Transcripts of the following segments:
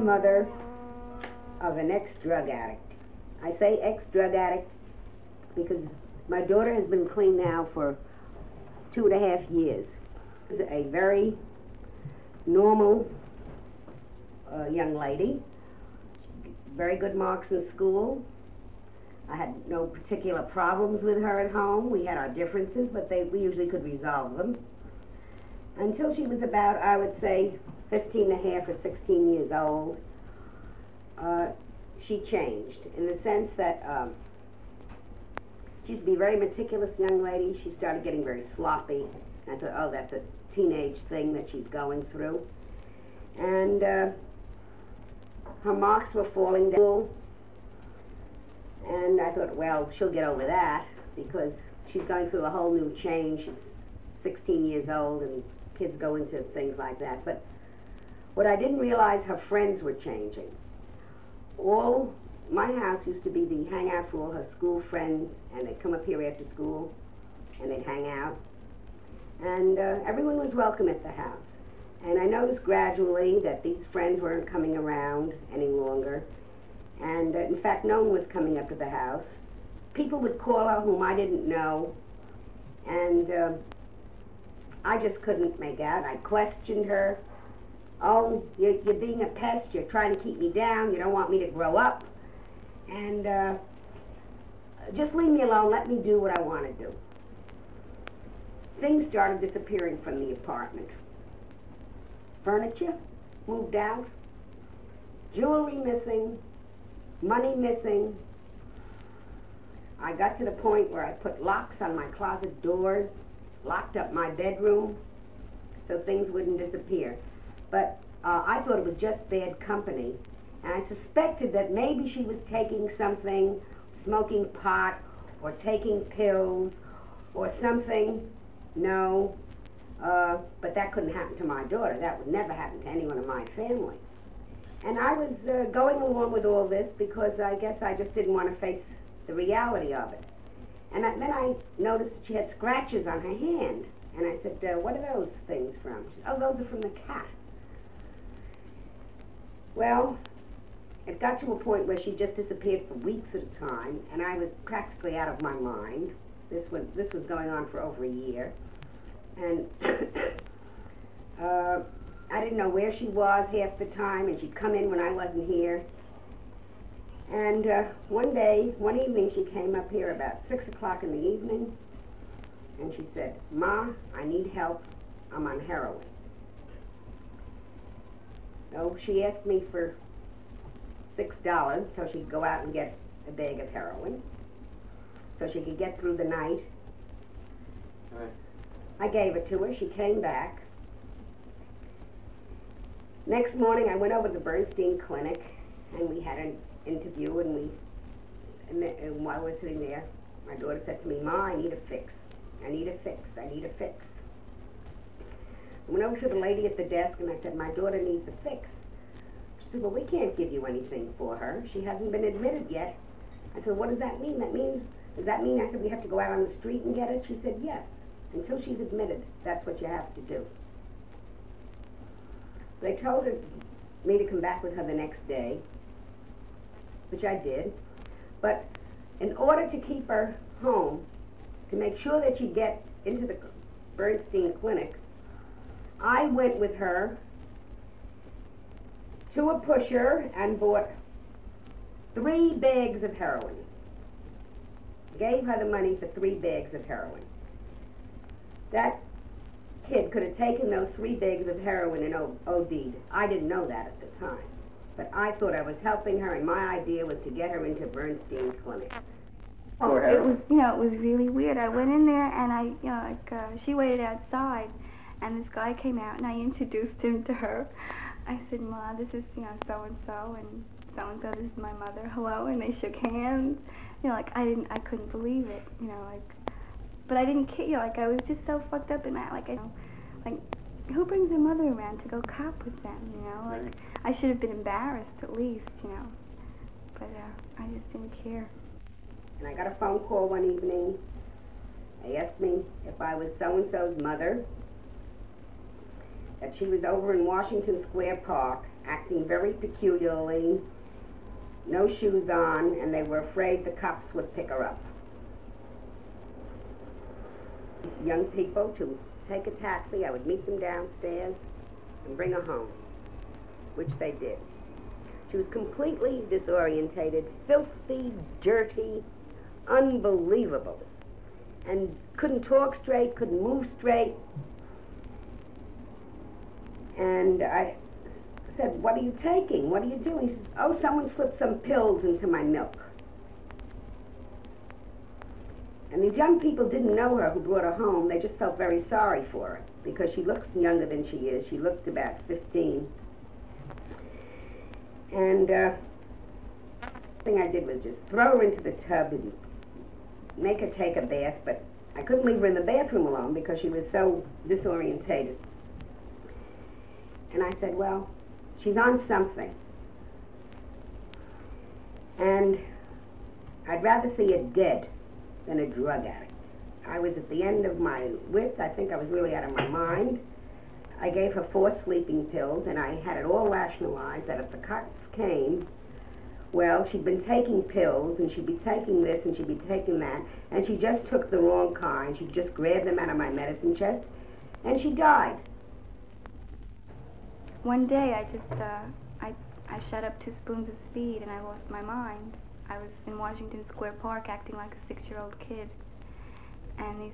mother of an ex-drug addict. I say ex-drug addict because my daughter has been clean now for 2.5 years. She's a very normal young lady, very good marks in school. I had no particular problems with her at home. We had our differences, but we usually could resolve them. Until she was about, I would say, 15.5 or 16 years old, she changed in the sense that she used to be a very meticulous young lady. She started getting very sloppy. I thought, oh, that's a teenage thing that she's going through. And her marks were falling down. And I thought, well, she'll get over that because she's going through a whole new change. She's 16 years old and kids go into things like that. But what I didn't realize, her friends were changing. My house used to be the hangout for all her school friends, and they'd come up here after school and they'd hang out. And everyone was welcome at the house. And I noticed gradually that these friends weren't coming around any longer. And in fact, no one was coming up to the house. People would call her whom I didn't know, and I just couldn't make out. I questioned her. Oh, you're being a pest. You're trying to keep me down. You don't want me to grow up. And just leave me alone. Let me do what I want to do. Things started disappearing from the apartment. Furniture moved out. Jewelry missing. Money missing. I got to the point where I put locks on my closet doors, locked up my bedroom so things wouldn't disappear. But I thought it was just bad company, and I suspected that maybe she was taking something, smoking pot, or taking pills, or something. No, but that couldn't happen to my daughter. That would never happen to anyone in my family. And I was going along with all this because I guess I just didn't want to face the reality of it. And then I noticed that she had scratches on her hand. And I said, what are those things from? She said, oh, those are from the cat. Well, it got to a point where she just disappeared for weeks at a time, and I was practically out of my mind. This was going on for over a year. And I didn't know where she was half the time, and she'd come in when I wasn't here. And one evening, she came up here about 6 o'clock in the evening, and she said, Ma, I need help. I'm on heroin. So she asked me for $6 so she'd go out and get a bag of heroin so she could get through the night. Right. I gave it to her. She came back. Next morning, I went over to the Bernstein Clinic, and we had an interview, and while we were sitting there, my daughter said to me, Ma, I need a fix. I need a fix. I need a fix. I went over to the lady at the desk, and I said, my daughter needs a fix. She said, well, we can't give you anything for her. She hasn't been admitted yet. I said, what does that mean? Does that mean, I said, we have to go out on the street and get it? She said, yes. Until she's admitted, that's what you have to do. They told me to come back with her the next day, which I did. But in order to keep her home, to make sure that she'd get into the Bernstein Clinic, I went with her to a pusher and bought 3 bags of heroin. Gave her the money for 3 bags of heroin. That kid could have taken those 3 bags of heroin and OD'd. I didn't know that at the time. But I thought I was helping her, and my idea was to get her into Bernstein's clinic. Oh, it was really weird. I went in there, and she waited outside, and this guy came out, and I introduced him to her. I said, Ma, this is, so-and-so, and so-and-so, this is my mother. Hello, and they shook hands. I couldn't believe it, but I didn't care, I was just so fucked up in that, who brings their mother around to go cop with them, Right. I should have been embarrassed at least, but I just didn't care. And I got a phone call one evening. They asked me if I was so-and-so's mother, that she was over in Washington Square Park acting very peculiarly, no shoes on, and they were afraid the cops would pick her up. Young people to take a taxi, I would meet them downstairs and bring her home, which they did. She was completely disorientated, filthy, dirty, unbelievable, and couldn't talk straight, couldn't move straight. And I said, "What are you taking? What are you doing?" She said, "Oh, someone slipped some pills into my milk." And these young people didn't know her who brought her home. They just felt very sorry for her because she looks younger than she is. She looked about 15. And the thing I did was just throw her into the tub and make her take a bath, but I couldn't leave her in the bathroom alone because she was so disorientated. And I said, "Well, she's on something. And I'd rather see her dead than a drug addict." I was at the end of my wits. I think I was really out of my mind. I gave her 4 sleeping pills, and I had it all rationalized that if the cops came, well, she'd been taking pills, and she'd be taking this, and she'd be taking that, and she just took the wrong kind. She just grabbed them out of my medicine chest, and she died. One day I shot up 2 spoons of speed and I lost my mind. I was in Washington Square Park acting like a 6-year-old kid, and these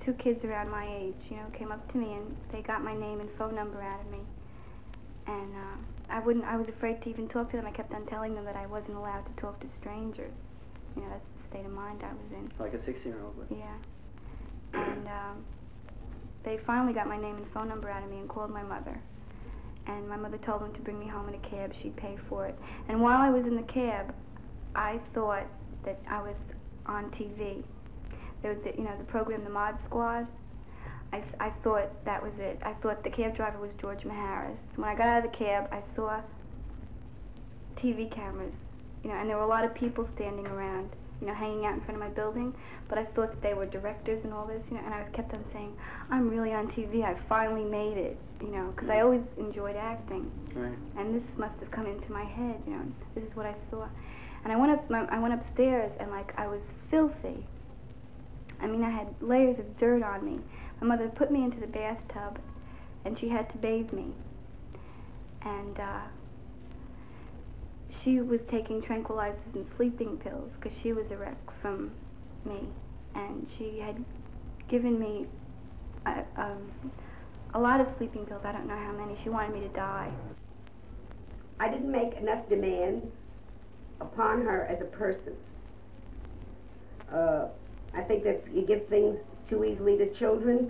2 kids around my age, came up to me and they got my name and phone number out of me. And I was afraid to even talk to them. I kept on telling them that I wasn't allowed to talk to strangers. That's the state of mind I was in. Like a 16-year-old would. Yeah. And they finally got my name and phone number out of me and called my mother. And my mother told them to bring me home in a cab. She'd pay for it. And while I was in the cab, I thought that I was on TV. There was the program, The Mod Squad. I thought that was it. I thought the cab driver was George Maharis. When I got out of the cab, I saw TV cameras, and there were a lot of people standing around, hanging out in front of my building, but I thought that they were directors and all this, and I kept on saying, "I'm really on TV, I finally made it," because I always enjoyed acting. Right. And this must have come into my head, this is what I saw. And I went upstairs, and I was filthy. I mean, I had layers of dirt on me. My mother put me into the bathtub, and she had to bathe me. And she was taking tranquilizers and sleeping pills because she was a wreck from me. And she had given me a lot of sleeping pills. I don't know how many. She wanted me to die. I didn't make enough demands upon her as a person. I think that you give things too easily to children.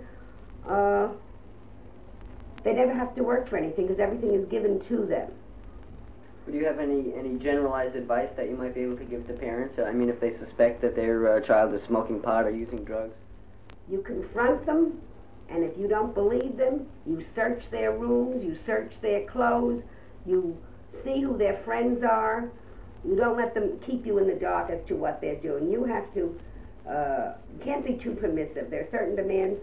They never have to work for anything because everything is given to them. Do you have any generalized advice that you might be able to give to parents? I mean, if they suspect that their child is smoking pot or using drugs? You confront them, and if you don't believe them, you search their rooms, you search their clothes, you see who their friends are. You don't let them keep you in the dark as to what they're doing. You have to, you can't be too permissive. There are certain demands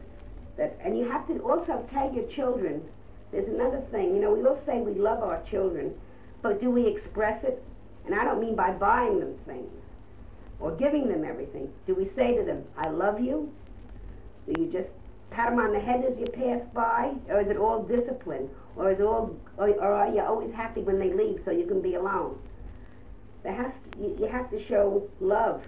that, and you have to also tell your children, there's another thing, we all say we love our children, but do we express it? And I don't mean by buying them things or giving them everything. Do we say to them, "I love you"? Do you just pat them on the head as you pass by? Or is it all discipline? Or are you always happy when they leave so you can be alone? You have to show love.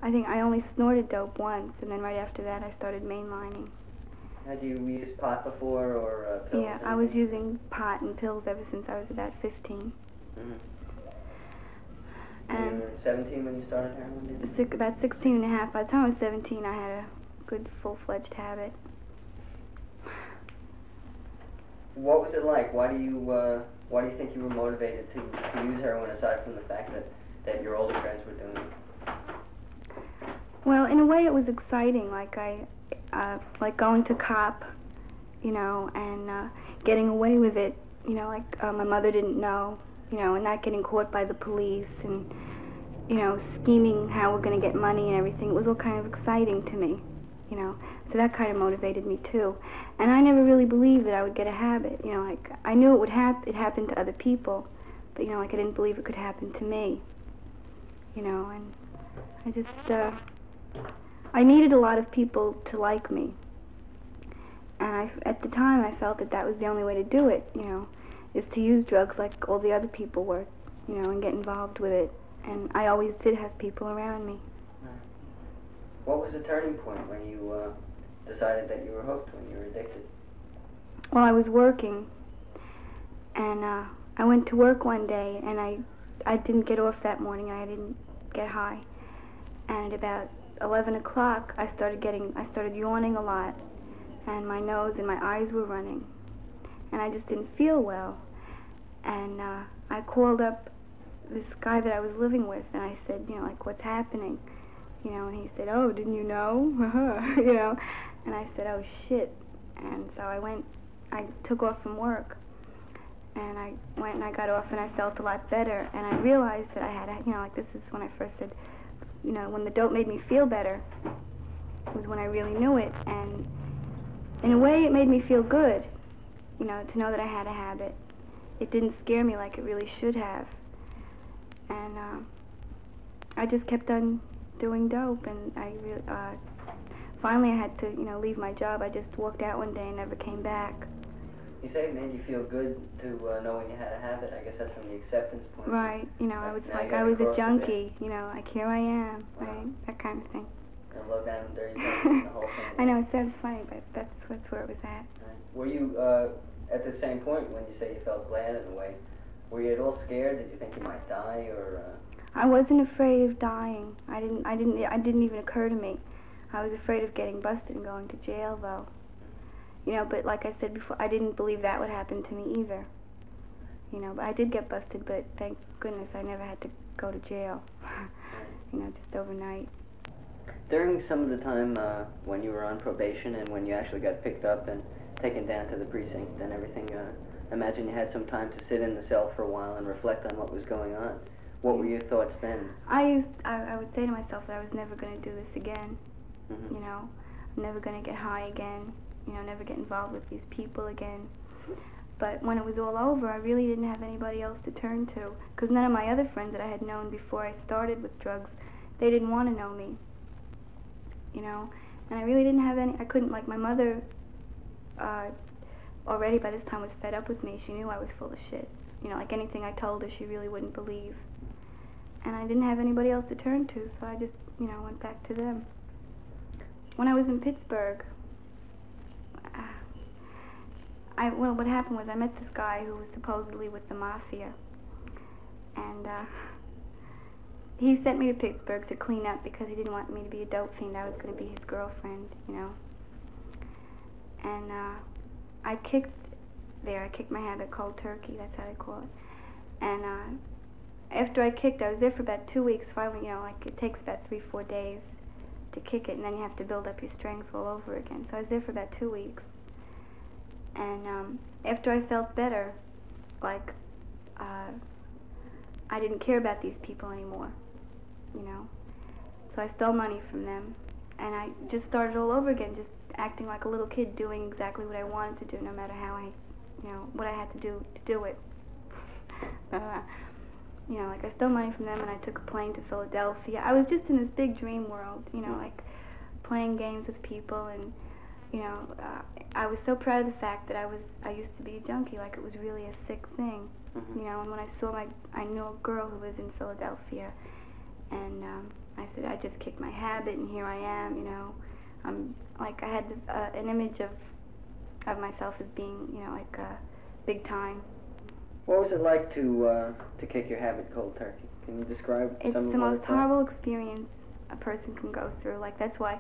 I think I only snorted dope once, and then right after that I started mainlining. Had you used pot before or pills? Yeah, I was using pot and pills ever since I was about 15. Mm-hmm. And you were 17 when you started heroin, did you? About 16 and a half. By the time I was 17, I had a good full-fledged habit. What was it like? Why do you think you were motivated to use heroin aside from the fact that your older friends were doing it? Well, in a way, it was exciting. Like like going to cop, you know, and getting away with it. You know, like my mother didn't know, you know, and not getting caught by the police, and you know, scheming how we're going to get money and everything. It was all kind of exciting to me, you know. So that kind of motivated me too. And I never really believed that I would get a habit. You know, like I knew it would it happened to other people, but you know, like I didn't believe it could happen to me. You know, and I just I needed a lot of people to like me. And at the time, I felt that that was the only way to do it. You know, is to use drugs like all the other people were, you know, and get involved with it. And I always did have people around me. What was the turning point when you decided that you were hooked, when you were addicted? Well, I was working, and I went to work one day, and I didn't get off that morning, and I didn't get high. And at about 11 o'clock, I started yawning a lot, and my nose and my eyes were running, and I just didn't feel well. And I called up this guy that I was living with, and I said, you know, like, what's happening? You know, and he said, oh, didn't you know? You know, and I said, oh, shit. And so I took off from work, and I went and I got off, and I felt a lot better, and I realized that I had, you know, like, this is when I first said, you know, when the dope made me feel better, was when I really knew it, and in a way it made me feel good, you know, to know that I had a habit. It didn't scare me like it really should have. And I just kept on doing dope, and finally I had to, you know, leave my job. I just walked out one day and never came back. You say it made you feel good to know when you had a habit. I guess that's from the acceptance point. Right. You know, I was like, I was a junkie. You know, like, here I am. Wow. Right. That kind of thing. And low down and dirty, the whole thing. I know, it sounds funny, but that's where it was at. Right. Were you at the same point when you say you felt glad in a way? Were you at all scared? Did you think you might die, or? I wasn't afraid of dying. It didn't even occur to me. I was afraid of getting busted and going to jail, though. You know, but like I said before, I didn't believe that would happen to me either. You know, but I did get busted, but thank goodness I never had to go to jail. You know, just overnight. During some of the time when you were on probation and when you actually got picked up and taken down to the precinct and everything, I imagine you had some time to sit in the cell for a while and reflect on what was going on. What were your thoughts then? I would say to myself that I was never going to do this again. Mm-hmm. You know, I'm never going to get high again. You know, never get involved with these people again. But when it was all over, I really didn't have anybody else to turn to, because none of my other friends that I had known before I started with drugs, they didn't want to know me. You know, and I really didn't have any. I couldn't, like, my mother already by this time was fed up with me. She knew I was full of shit. You know, like anything I told her, she really wouldn't believe. And I didn't have anybody else to turn to, so I just, you know, went back to them. When I was in Pittsburgh, well, what happened was I met this guy who was supposedly with the mafia, and he sent me to Pittsburgh to clean up because he didn't want me to be a dope fiend. I was going to be his girlfriend, you know. And I kicked my habit cold turkey, that's how they call it. And after I kicked, I was there for about 2 weeks. Finally, you know, like, it takes about 3-4 days to kick it, and then you have to build up your strength all over again. So I was there for about 2 weeks. And after I felt better, like, I didn't care about these people anymore, you know. So I stole money from them, and I just started all over again, just acting like a little kid, doing exactly what I wanted to do, no matter how what I had to do it. You know, like, I stole money from them, and I took a plane to Philadelphia. I was just in this big dream world, you know, like, playing games with people, and, you know, I was so proud of the fact that I used to be a junkie, like it was really a sick thing, you know. And when I knew a girl who was in Philadelphia, and I said, I just kicked my habit, and here I am, you know. Like, I had an image of myself as being, you know, like, big time. What was it like to kick your habit cold turkey? Can you describe some of what it's the most horrible experience a person can go through. Like, that's why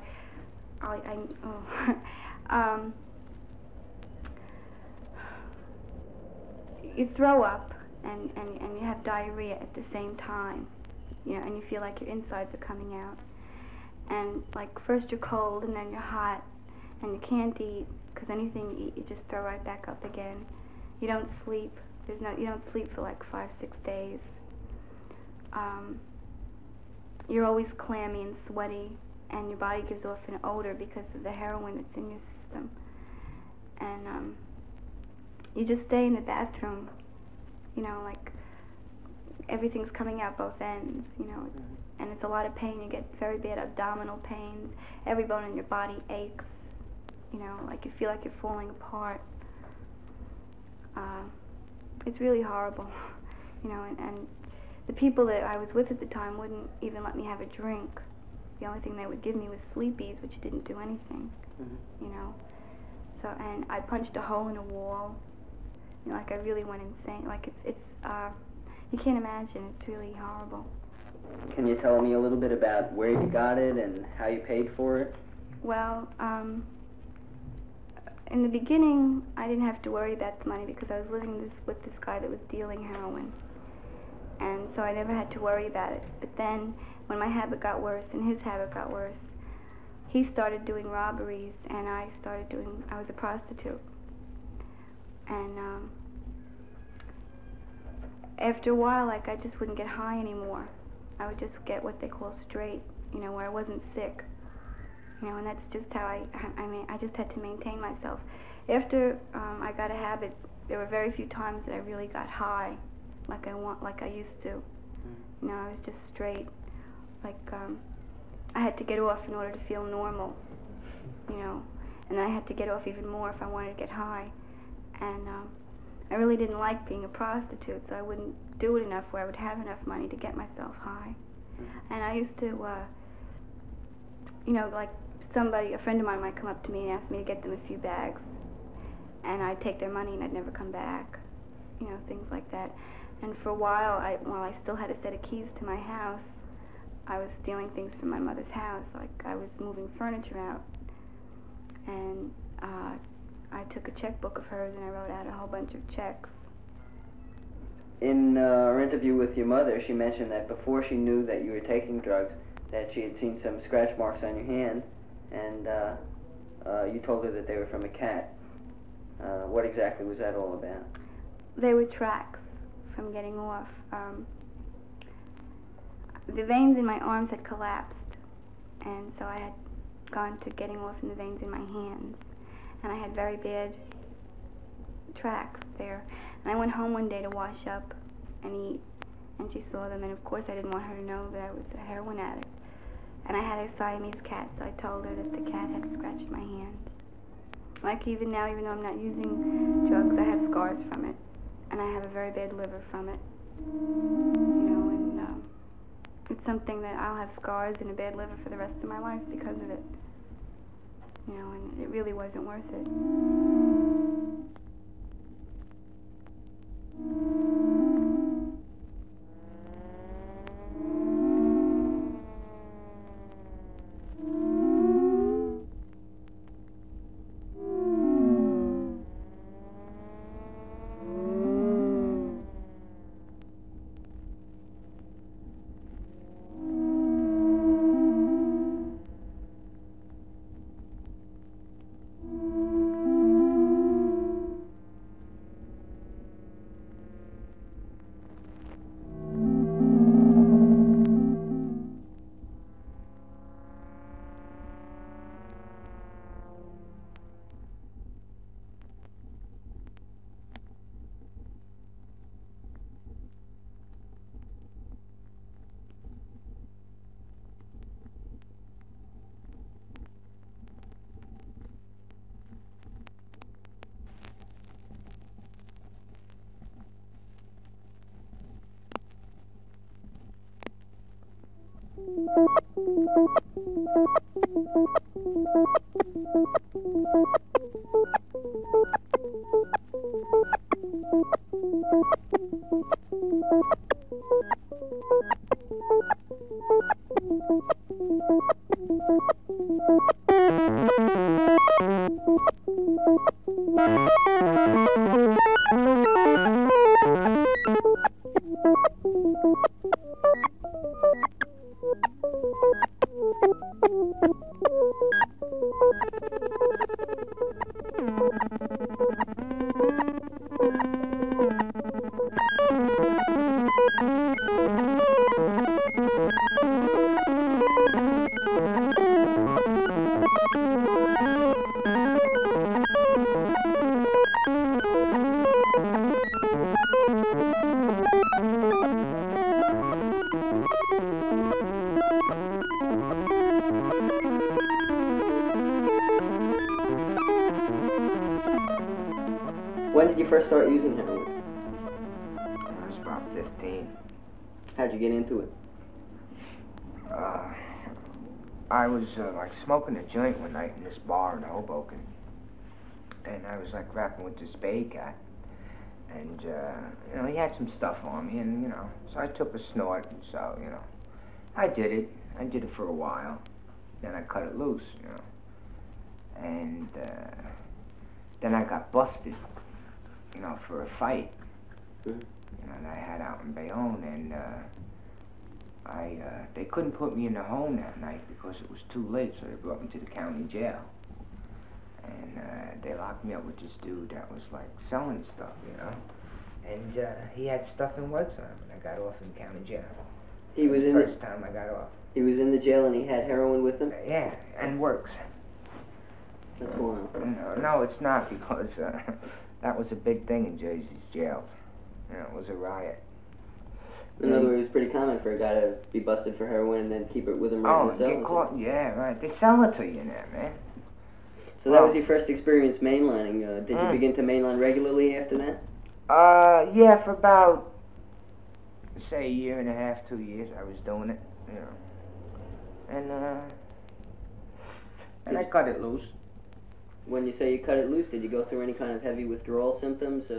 you throw up and you have diarrhea at the same time, you know, and you feel like your insides are coming out. And like first you're cold and then you're hot, and you can't eat, because anything you eat you just throw right back up again. You don't sleep. You don't sleep for like 5-6 days. You're always clammy and sweaty, and your body gives off an odor because of the heroin that's in your system. And you just stay in the bathroom, you know, like everything's coming out both ends, you know, and it's a lot of pain. You get very bad abdominal pains. Every bone in your body aches, you know, like you feel like you're falling apart. It's really horrible, you know, and the people that I was with at the time wouldn't even let me have a drink. The only thing they would give me was Sleepies, which didn't do anything, you know. So, and I punched a hole in a wall, you know, like I really went insane. Like it's you can't imagine. It's really horrible. Can you tell me a little bit about where you got it and how you paid for it? Well, in the beginning, I didn't have to worry about the money because I was living with this guy that was dealing heroin. And so I never had to worry about it. But then, when my habit got worse and his habit got worse, he started doing robberies, and I was a prostitute. And after a while, like, I just wouldn't get high anymore. I would just get what they call straight, you know, where I wasn't sick. You know, and that's just how I just had to maintain myself. After I got a habit, there were very few times that I really got high, like I used to. You know, I was just straight. Like I had to get off in order to feel normal. You know, and I had to get off even more if I wanted to get high. And I really didn't like being a prostitute, so I wouldn't do it enough where I would have enough money to get myself high. And I used to, you know, like a friend of mine might come up to me and ask me to get them a few bags, and I'd take their money and I'd never come back, you know, things like that. And for a while, while I still had a set of keys to my house, I was stealing things from my mother's house. Like I was moving furniture out, and I took a checkbook of hers and I wrote out a whole bunch of checks. In our interview with your mother, she mentioned that before she knew that you were taking drugs, that she had seen some scratch marks on your hand, and you told her that they were from a cat. What exactly was that all about? They were tracks from getting off. The veins in my arms had collapsed, and so I had gone to getting off in the veins in my hands, and I had very bad tracks there. And I went home one day to wash up and eat, and she saw them, and of course I didn't want her to know that I was a heroin addict. And I had a Siamese cat, so I told her that the cat had scratched my hand. Like even now, even though I'm not using drugs, I have scars from it, and I have a very bad liver from it. You know, and it's something that I'll have scars and a bad liver for the rest of my life because of it. You know, and it really wasn't worth it. When did you first start using heroin? I was about 15. How'd you get into it? I was like smoking a joint one night in this bar in Hoboken, and I was like rapping with this Bay Cat, and you know, he had some stuff on me, and you know, so I took a snort, and so you know, I did it for a while, then I cut it loose, you know, and then I got busted, you know, for a fight, you know, that I had out in Bayonne, and they couldn't put me in the home that night because it was too late, so they brought me to the county jail. And they locked me up with this dude that was like selling stuff, you know. And he had stuff in works on him, and I got off in county jail. He was in the first time I got off. He was in the jail and he had heroin with him? Yeah, and works. That's wild. No, it's not, because that was a big thing in Jersey's jails. You know, it was a riot. In other words, it's pretty common for a guy to be busted for heroin and then keep it with him right in the cell. Oh, get caught? Yeah, right. They sell it to you in there, man. So that was your first experience mainlining. Did you begin to mainline regularly after that? Yeah, for about, say, a year and a half, 2 years, I was doing it, you know. And I cut it loose. When you say you cut it loose, did you go through any kind of heavy withdrawal symptoms?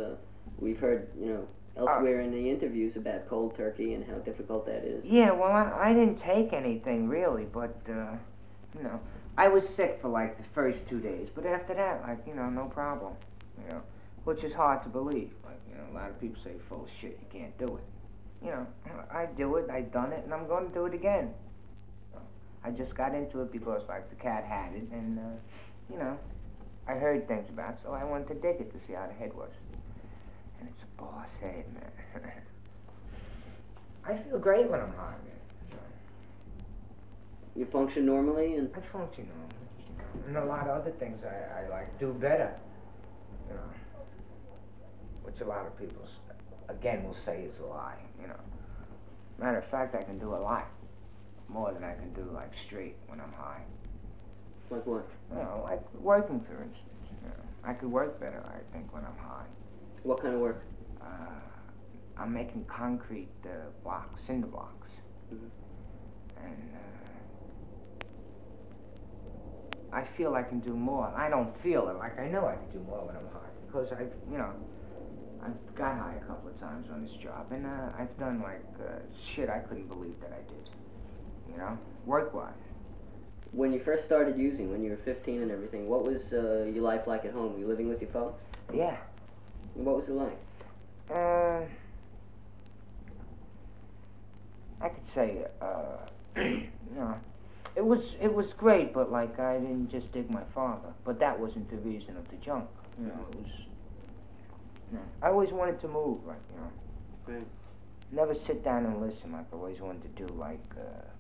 We've heard, you know, elsewhere in the interviews about cold turkey and how difficult that is. Yeah, well, I didn't take anything really, but, you know, I was sick for like the first 2 days, but after that, like, you know, no problem, you know, which is hard to believe. Like, you know, a lot of people say, full of shit, you can't do it. You know, I do it, I've done it, and I'm going to do it again. I just got into it because, like, the cat had it, and, you know, I heard things about it, so I wanted to dig it to see how the head was. And it's a boss head, man. I feel great when I'm high, man. You function normally? And I function normally, you know. And a lot of other things I like do better, you know. Which a lot of people, again, will say is a lie, you know. Matter of fact, I can do a lot more than I can do, like, straight when I'm high. Like what? You know, like working, for instance. You know, I could work better, I think, when I'm high. What kind of work? I'm making concrete blocks, cinder blocks. And I feel I can do more. I don't feel it, like I know I can do more when I'm high. Because you know, I've got high a couple of times on this job, and I've done like shit I couldn't believe that I did. You know, work-wise. When you first started using, when you were 15 and everything, what was your life like at home? Were you living with your folks? Yeah. What was it like? I could say, you know, it was great, but like I didn't just dig my father. But that wasn't the reason of the junk. You know, it was. You know, I always wanted to move, like, you know. Right. Never sit down and listen. Like I always wanted to do, like,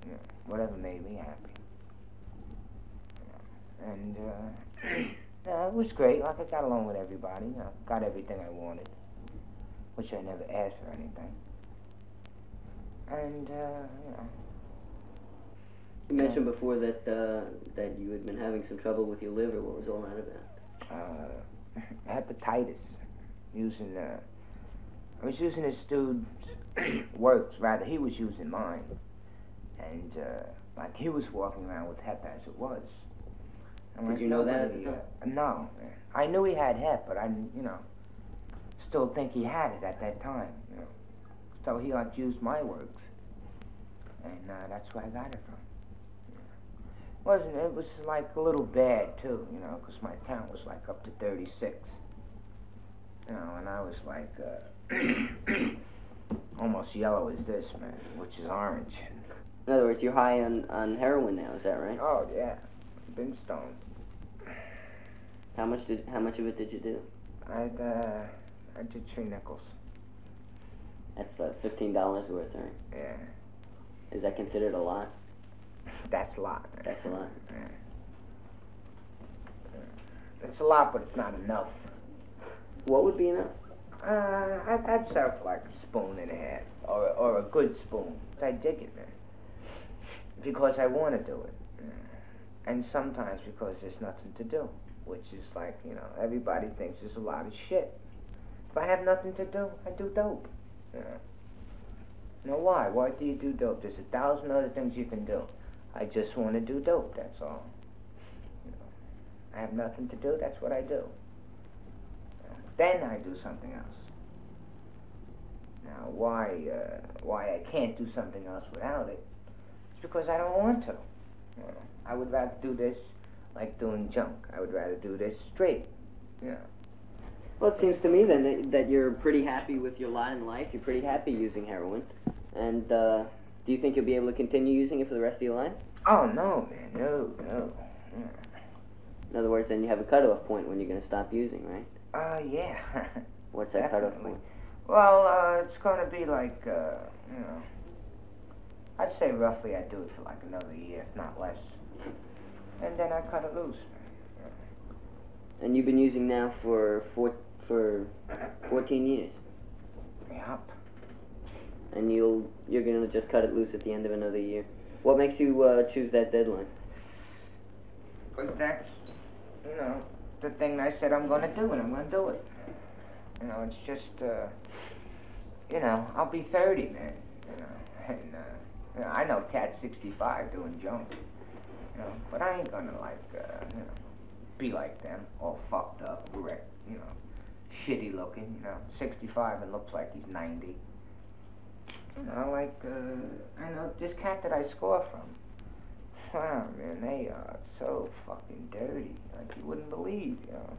you know, whatever made me happy. You know, and yeah, it was great. Like I got along with everybody. You know, got everything I wanted, which I never asked for anything. And you know. You mentioned before that that you had been having some trouble with your liver. What was all that about? Hepatitis. I was using this dude's works, rather, he was using mine. And, like, he was walking around with hep as it was. And Did like, you know that at the time? No. I knew he had hep, but I didn't, you know, still think he had it at that time, you know. So he, like, used my works. And that's where I got it from. It was, like, a little bad, too, you know, because my count was, like, up to 36. You know, and I was like, almost yellow as this, man, which is orange. In other words, you're high on heroin now, is that right? Oh, yeah. Been stoned. How much of it did you do? I did 3 nickels. That's $15 worth, right? Yeah. Is that considered a lot? That's a lot. That's a lot. Yeah. It's a lot, but it's not enough. What would be enough? I'd settle for like a spoon and a half, or a good spoon. I dig it, man. Because I want to do it. And sometimes because there's nothing to do. Which is like, you know, everybody thinks there's a lot of shit. If I have nothing to do, I do dope. You know why? Why do you do dope? There's 1,000 other things you can do. I just want to do dope, that's all. You know, I have nothing to do, that's what I do. Then I do something else. Now, why I can't do something else without it? It's because I don't want to. You know, I would rather do this like doing junk. I would rather do this straight. You know. Well, it seems to me then that you're pretty happy with your lot in life. You're pretty happy using heroin. And do you think you'll be able to continue using it for the rest of your life? Oh, no, man. No. Yeah. In other words, then you have a cutoff point when you're going to stop using, right? Yeah. What's that cutoff point? Well, it's going to be like, you know, I'd say roughly I'd do it for like another year, if not less. And then I cut it loose. Yeah. And you've been using now for 14 years? Yep. And you're going to just cut it loose at the end of another year. What makes you choose that deadline? Because that's, you know, the thing I said I'm going to do, and I'm going to do it. You know, it's just, you know, I'll be 30, man. You know, and, you know, I know Cat's 65 doing junk. You know, but I ain't gonna like, you know, be like them, all fucked up, wrecked, you know, shitty looking, you know, 65 and looks like he's 90. You know, like, I know this cat that I score from. Wow, man, they are so fucking dirty, like you wouldn't believe, you know.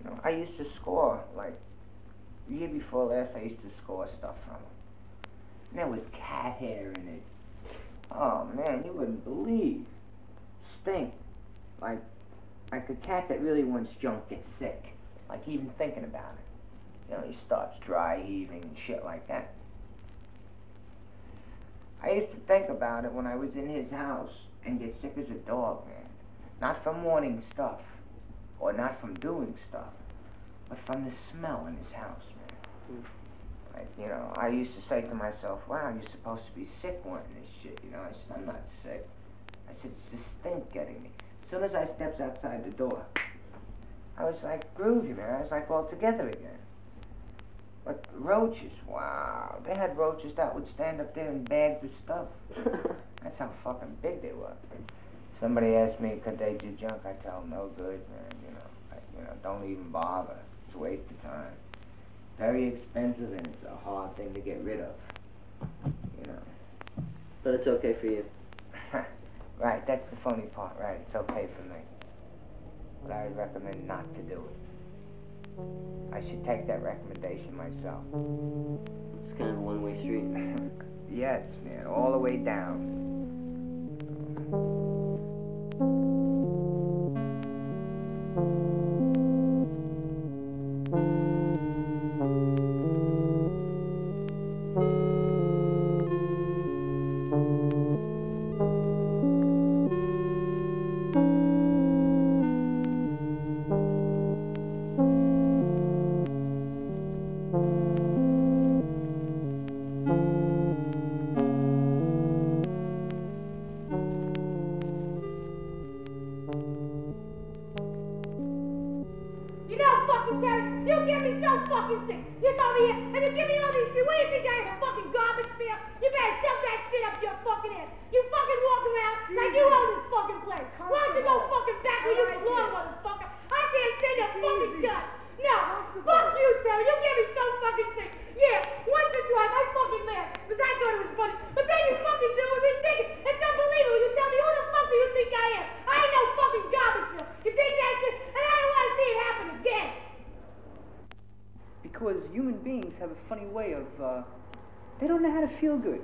You know, I used to score, like, the year before last, I used to score stuff from him. And there was cat hair in it. Oh, man, you wouldn't believe. Stink. Like a cat that really wants junk gets sick. Like even thinking about it. You know, he starts dry heaving and shit like that. I used to think about it when I was in his house and get sick as a dog, man. Not from wanting stuff, or not from doing stuff, but from the smell in his house, man. Like, you know, I used to say to myself, wow, you're supposed to be sick wanting this shit, you know. I said, I'm not sick. I said, it's the stink getting me. As soon as I stepped outside the door, I was like groovy, man. I was like all together again. But roaches, wow. They had roaches that would stand up there in bags of stuff. That's how fucking big they were. Somebody asked me, could they do junk? I tell them, no good, man. You know, don't even bother. It's a waste of time. Very expensive, and it's a hard thing to get rid of. You know. But it's okay for you. Right, that's the funny part, right? It's okay for me. But I would recommend not to do it. I should take that recommendation myself. It's kind of a one-way street. Yes, man, all the way down. Because human beings have a funny way of, they don't know how to feel good.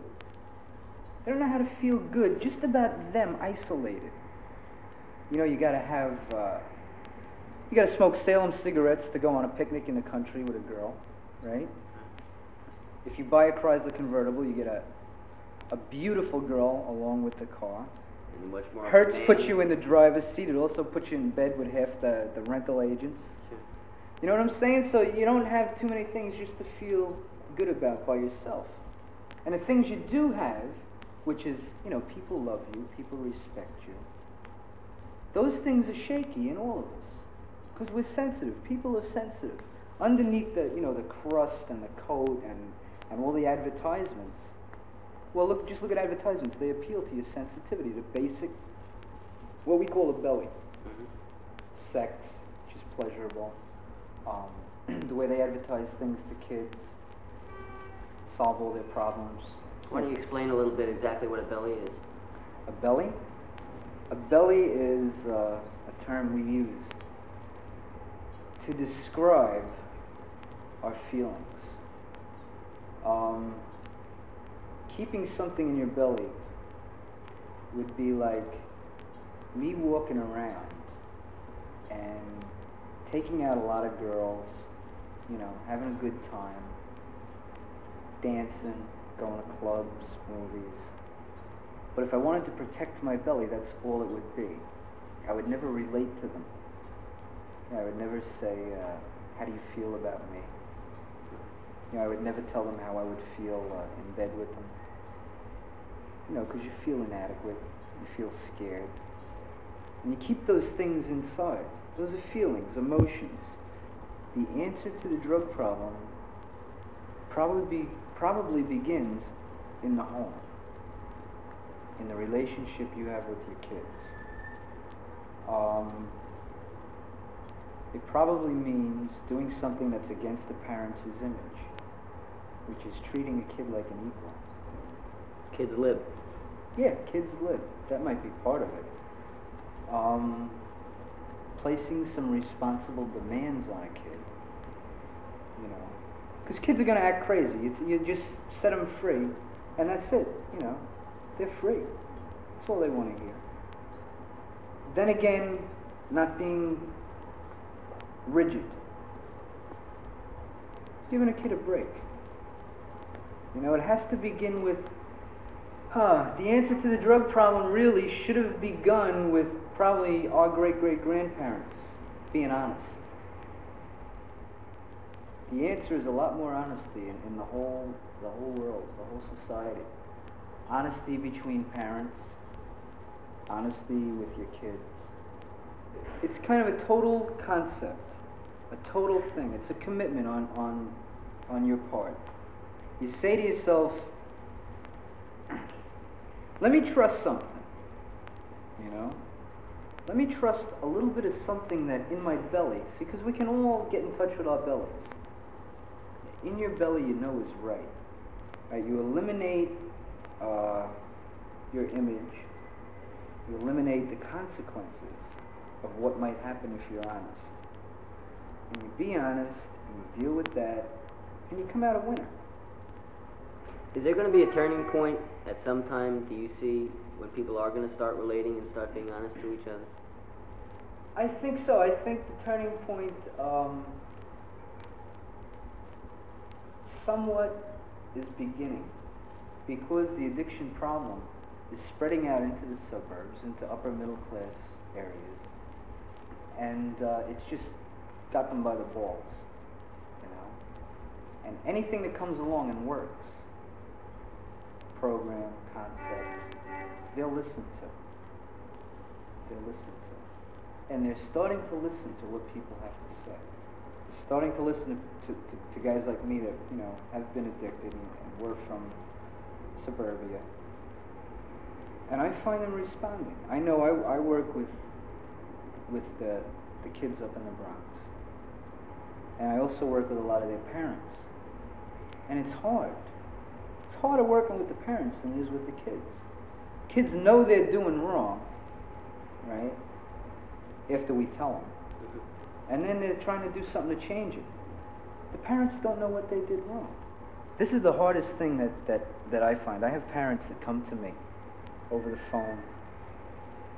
They don't know how to feel good just about them isolated. You know, you gotta smoke Salem cigarettes to go on a picnic in the country with a girl, right? If you buy a Chrysler convertible, you get a beautiful girl along with the car. And much more Hertz puts you in the driver's seat. It also puts you in bed with half the rental agents. Sure. You know what I'm saying? So you don't have too many things just to feel good about by yourself. And the things you do have, which is, you know, people love you, people respect you, those things are shaky in all of us. Because we're sensitive. People are sensitive. Underneath the, you know, the crust and the coat and all the advertisements, well, just look at advertisements. They appeal to your sensitivity, to basic, what we call a belly. Mm-hmm. Sex, which is pleasurable. The way they advertise things to kids, solve all their problems. Why don't you explain a little bit exactly what a belly is? A belly? A belly is a term we use to describe our feelings. Keeping something in your belly would be like me walking around and taking out a lot of girls, you know, having a good time, dancing, going to clubs, movies. But if I wanted to protect my belly, that's all it would be. I would never relate to them. I would never say, how do you feel about me? You know, I would never tell them how I would feel in bed with them. You know, because you feel inadequate, you feel scared. And you keep those things inside. Those are feelings, emotions. The answer to the drug problem probably begins in the home, in the relationship you have with your kids. It probably means doing something that's against the parents' image, which is treating a kid like an equal. Kids live. Yeah, kids live. That might be part of it. Placing some responsible demands on a kid, you know, because kids are going to act crazy. You just set them free, and that's it. You know, they're free. That's all they want to hear. Then again, not being rigid, giving a kid a break. You know, it has to begin with, the answer to the drug problem really should have begun with probably our great-great-grandparents being honest. The answer is a lot more honesty in the whole world, the whole society. Honesty between parents, honesty with your kids. It's kind of a total concept, a total thing. It's a commitment on your part. You say to yourself, let me trust something, you know? Let me trust a little bit of something that in my belly, see, because we can all get in touch with our bellies. In your belly, you know is right. Right? You eliminate your image. You eliminate the consequences of what might happen if you're honest. And you be honest, and you deal with that, and you come out a winner. Is there going to be a turning point at some time, do you see, when people are going to start relating and start being honest to each other? I think so. I think the turning point somewhat is beginning, because the addiction problem is spreading out into the suburbs, into upper middle class areas, and it's just got them by the balls, you know. And anything that comes along and works, program, concept, they'll listen to. They'll listen to. And they're starting to listen to what people have to say. They're starting to listen to guys like me that, you know, have been addicted and were from suburbia. And I find them responding. I know I work with the kids up in the Bronx. And I also work with a lot of their parents. And it's hard. It's harder working with the parents than it is with the kids. Kids know they're doing wrong, right? After we tell them. And then they're trying to do something to change it. The parents don't know what they did wrong. This is the hardest thing that I find. I have parents that come to me over the phone,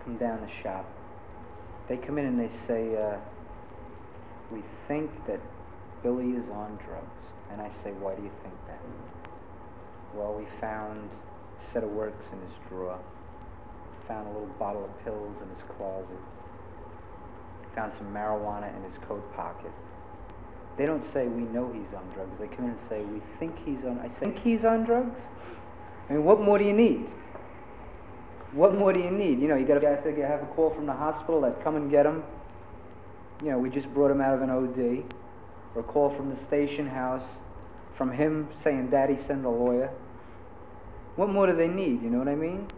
come down the shop. They come in and they say, we think that Billy is on drugs. And I say, why do you think that? Well, we found a set of works in his drawer. Found a little bottle of pills in his closet. Found some marijuana in his coat pocket. They don't say we know he's on drugs. They come in and say we think he's on. I say, think he's on drugs? I mean, what more do you need? What more do you need? You know, you got to have a call from the hospital that come and get him. You know, we just brought him out of an OD. Or a call from the station house, from him saying, "Daddy, send a lawyer." What more do they need? You know what I mean?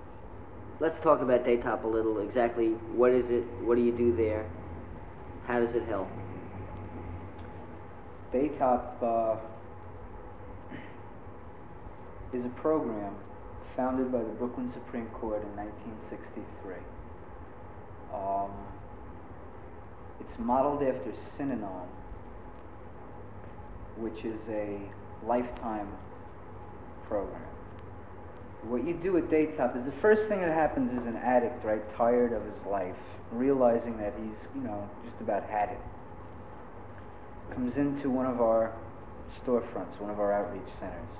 Let's talk about Daytop a little. Exactly what is it? What do you do there? How does it help? Daytop is a program founded by the Brooklyn Supreme Court in 1963. It's modeled after Synanon, which is a lifetime program. What you do at Daytop is the first thing that happens is an addict, right, tired of his life, realizing that he's, you know, just about had it, comes into one of our storefronts, one of our outreach centers,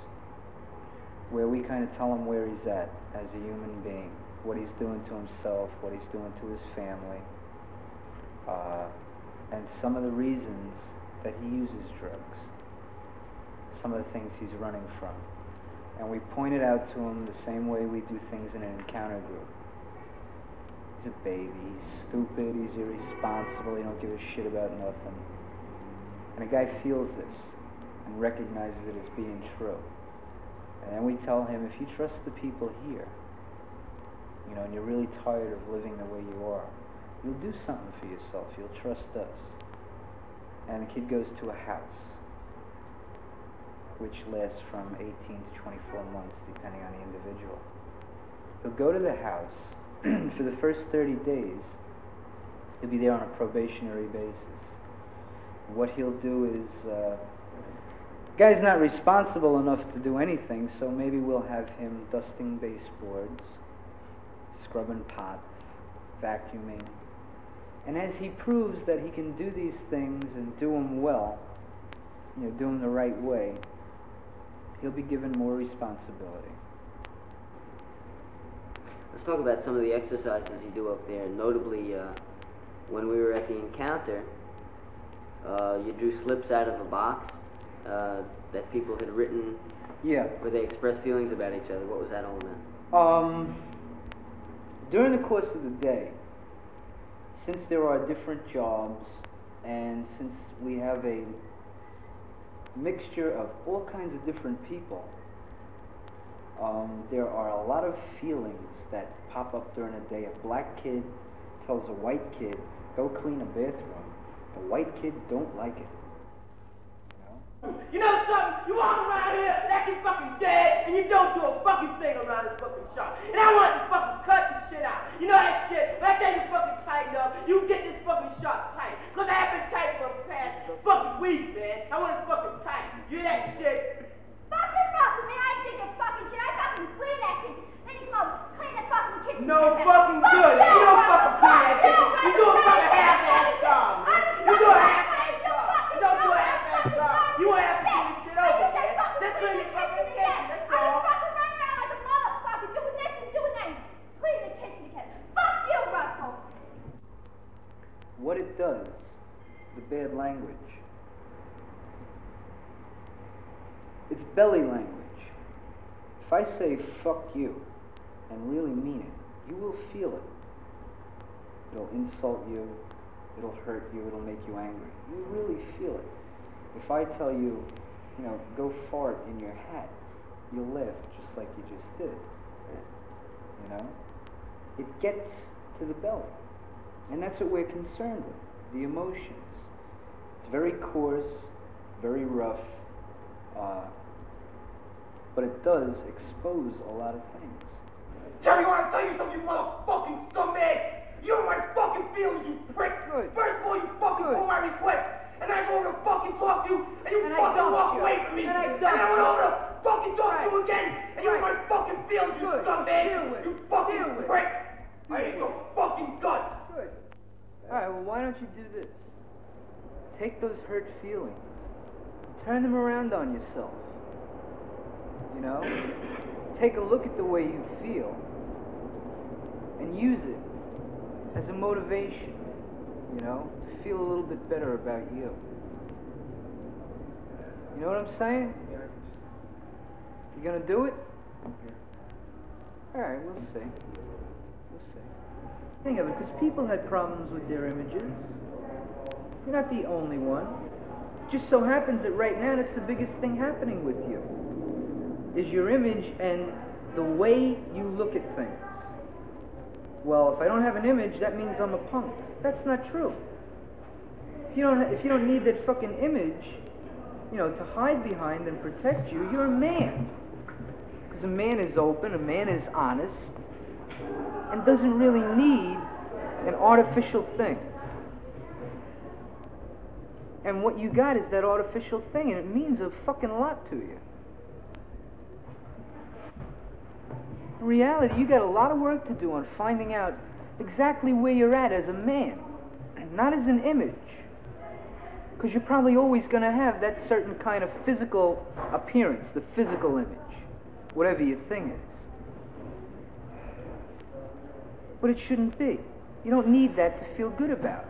where we kind of tell him where he's at as a human being, what he's doing to himself, what he's doing to his family, and some of the reasons that he uses drugs, some of the things he's running from. And we point it out to him the same way we do things in an encounter group. He's a baby, he's stupid, he's irresponsible, he don't give a shit about nothing. And a guy feels this and recognizes it as being true. And then we tell him, if you trust the people here, you know, and you're really tired of living the way you are, you'll do something for yourself, you'll trust us. And the kid goes to a house, which lasts from 18 to 24 months, depending on the individual. He'll go to the house. For the first 30 days, he'll be there on a probationary basis. What he'll do is, the guy's not responsible enough to do anything, so maybe we'll have him dusting baseboards, scrubbing pots, vacuuming. And as he proves that he can do these things and do them well, you know, do them the right way, he'll be given more responsibility. Let's talk about some of the exercises you do up there. Notably, when we were at the encounter, you drew slips out of a box that people had written, Yeah. where they expressed feelings about each other. What was that all about? During the course of the day, since there are different jobs, and since we have a mixture of all kinds of different people, there are a lot of feelings that pop up during the day. A black kid tells a white kid, go clean a bathroom. The white kid don't like it. You know something? You walk around here acting fucking dead, and you don't do a fucking thing around this fucking shop. And I want to fucking cut this shit out. You know that shit? When I tell you fucking tighten up, you get this fucking shop tight. Because I have been tight for the past fucking week, man. I want it fucking tight. You hear that shit? Fucking nothing, man. I did your fucking shit. I fucking clean that kitchen. Then you come clean the fucking kitchen. No fucking good. You don't fucking clean that kitchen. You do a fucking half-ass job, man. You do a half-ass job. You don't do a half-ass job. You won't have to do this shit over, man. Let's clean the fucking kitchen. Let's go. I'm fucking running around like a motherfucker doing this and doing that. Clean the kitchen again. Fuck you, Russell. What it does, the bad language, it's belly language. If I say fuck you and really mean it, you will feel it. It'll insult you, it'll hurt you, it'll make you angry. You really feel it. If I tell you, you know, go fart in your hat, you'll laugh just like you just did. You know? It gets to the belly. And that's what we're concerned with, the emotions. It's very coarse, very rough, but it does expose a lot of things. Jerry, I want to tell you something, you motherfucking scumbag. You're my fucking feelings, you prick. Good. First of all, you fucking Good. pull my request. And then I go over to fucking talk to you, and you And I fucking dumped walk you. away from me. And I then dumped I went you. over to fucking talk to you Right. again, and you're Right. my fucking feelings, you Good. scumbag. Deal with it. You fucking Deal with it. prick. I hate your fucking guts. Good. Alright, well, why don't you do this? Take those hurt feelings, turn them around on yourself. You know? Take a look at the way you feel and use it as a motivation, you know, to feel a little bit better about you. You know what I'm saying? You gonna do it? Alright, we'll see. We'll see. Think of it, because people had problems with their images. You're not the only one. Just so happens that right now that's the biggest thing happening with you. Is your image and the way you look at things. Well, if I don't have an image, that means I'm a punk. That's not true. If you don't need that fucking image, you know, to hide behind and protect you, you're a man. Because a man is open, a man is honest, and doesn't really need an artificial thing. And what you got is that artificial thing, and it means a fucking lot to you. In reality, you got a lot of work to do on finding out exactly where you're at as a man, not as an image. Because you're probably always going to have that certain kind of physical appearance, the physical image, whatever your thing is. But it shouldn't be. You don't need that to feel good about.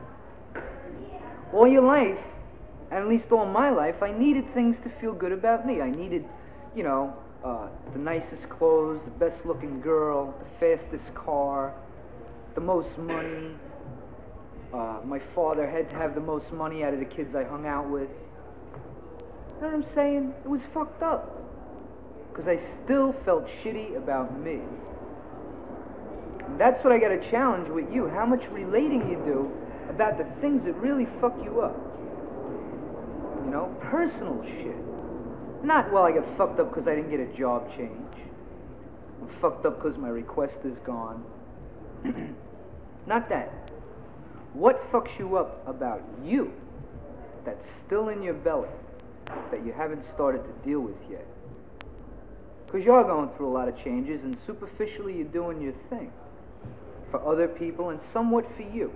All your life, and at least all my life, I needed things to feel good about me. I needed, you know, the nicest clothes, the best looking girl, the fastest car, the most money. My father had to have the most money out of the kids I hung out with. You know what I'm saying? It was fucked up. Because I still felt shitty about me. And that's what I got to challenge with you. How much relating you do about the things that really fuck you up. You know, personal shit. Not, well, I got fucked up because I didn't get a job change. I'm fucked up because my request is gone. Not that. What fucks you up about you that's still in your belly that you haven't started to deal with yet? Because you're going through a lot of changes, and superficially you're doing your thing for other people and somewhat for you.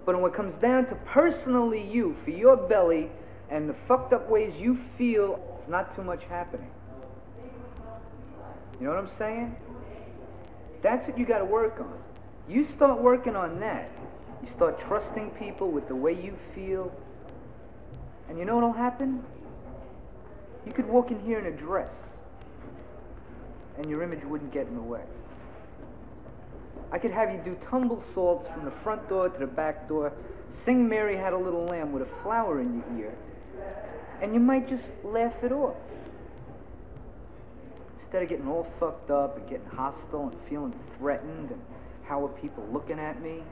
But when it comes down to personally you, for your belly and the fucked up ways you feel, it's not too much happening. You know what I'm saying? That's what you got to work on. You start working on that. You start trusting people with the way you feel. And you know what'll happen? You could walk in here in a dress, and your image wouldn't get in the way. I could have you do tumble salts from the front door to the back door, sing Mary Had a Little Lamb with a flower in your ear, and you might just laugh it off. Instead of getting all fucked up and getting hostile and feeling threatened and how are people looking at me?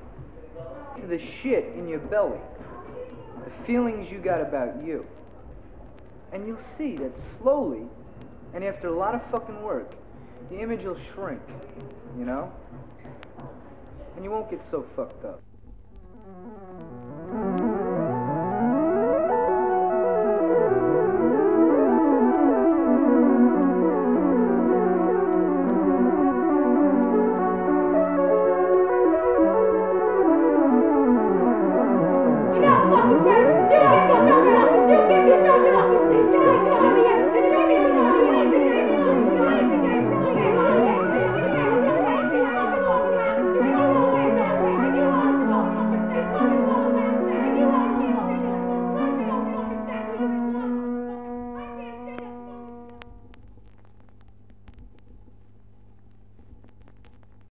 To the shit in your belly, the feelings you got about you. And you'll see that slowly, and after a lot of fucking work, the image will shrink, you know? And you won't get so fucked up.